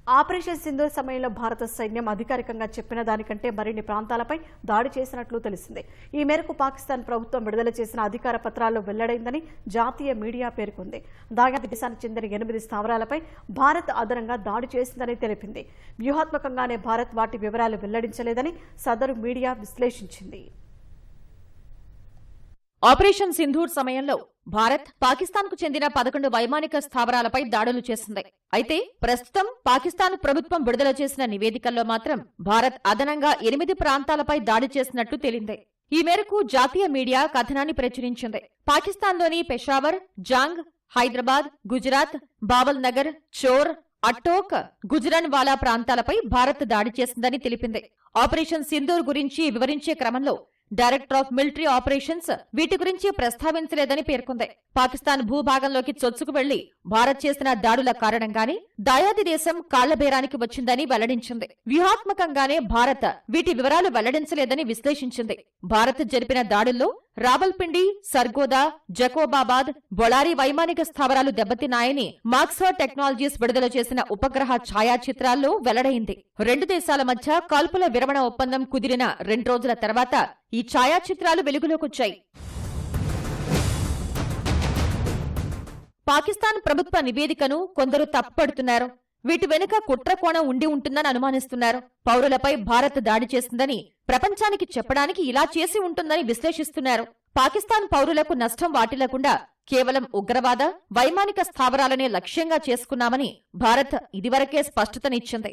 Operation Sindoor సమయంలో భారత సైన్యం అధికారికంగా చెప్పిన దానికంటే మరిన్ని ప్రాంతాలపై దాడి చేసినట్లు తెలిసింది. ఈ మేరకు పాకిస్తాన్ ప్రభుత్వం విడుదల చేసిన అధికార పత్రాల్లో వెల్లడైందని జాతీయ మీడియా పేర్కొంది. దాయాది దేశానికి చెందిన 8 స్థావరాలపై భారత్ అదనంగా దాడి చేసిందని తెలిపింది. వ్యూహాత్మకంగానే భారత్ వాటి వివరాలు వెల్లడించలేదని సదరు మీడియా విశ్లేషించింది. ఆపరేషన్ సింధూర్ సమయంలో భారత్ పాకిస్తాన్కు చెందిన 11 వైమానిక స్థావరాలపై దాడులు చేసింది. అయితే ప్రస్తుతం పాకిస్తాన్ ప్రభుత్వం విడుదల చేసిన నివేదికల్లో మాత్రం భారత్ అదనంగా 8 ప్రాంతాలపై దాడి చేసినట్టు తేలింది. ఈ మేరకు జాతీయ మీడియా కథనాన్ని ప్రచురించింది. పాకిస్తాన్లోని పెషావర్, జాంగ్, హైదరాబాద్, గుజరాత్, బావల్ నగర్, చోర్, అట్టోక్, గుజరాన్వాలా ప్రాంతాలపై భారత్ దాడి చేసిందని తెలిపింది. ఆపరేషన్ సింధూర్ గురించి వివరించే క్రమంలో డైరెక్టర్ ఆఫ్ మిలిటరీ ఆపరేషన్స్ వీటి గురించి ప్రస్తావించలేదని పేర్కొంది. పాకిస్తాన్ భూభాగంలోకి చొచ్చుకు వెళ్లి భారత్ చేసిన దాడుల కారణంగానే దాయాది దేశం కాళ్లబేరానికి వచ్చిందని వెల్లడించింది. వ్యూహాత్మకంగానే భారత్ వీటి వివరాలు వెల్లడించలేదని విశ్లేషించింది. భారత్ జరిపిన దాడుల్లో రావల్పిండి, సర్గోదా, జకోబాబాద్, బొళారి వైమానిక స్థావరాలు దెబ్బతిన్నాయని మాక్సర్ టెక్నాలజీస్ విడుదల చేసిన ఉపగ్రహ ఛాయాచిత్రాల్లో వెల్లడైంది. 2 దేశాల మధ్య కాల్పుల విరమణ ఒప్పందం కుదిరిన 2 రోజుల తర్వాత ఈ ఛాయాచిత్రాలు వెలుగులోకొచ్చాయి. పాకిస్తాన్ ప్రభుత్వ నివేదికను కొందరు తప్పుపడుతున్నారు. వీటి వెనుక కుట్రకోణం ఉండి ఉంటుందని అనుమానిస్తున్నారు. పౌరులపై భారత్ దాడి చేసిందని ప్రపంచానికి చెప్పడానికి ఇలా చేసి ఉంటుందని విశ్లేషిస్తున్నారు. పాకిస్తాన్ పౌరులకు నష్టం వాటిల్లకుండా కేవలం ఉగ్రవాద, వైమానిక స్థావరాలనే లక్ష్యంగా చేసుకున్నామని భారత్ ఇదివరకే స్పష్టతనిచ్చింది.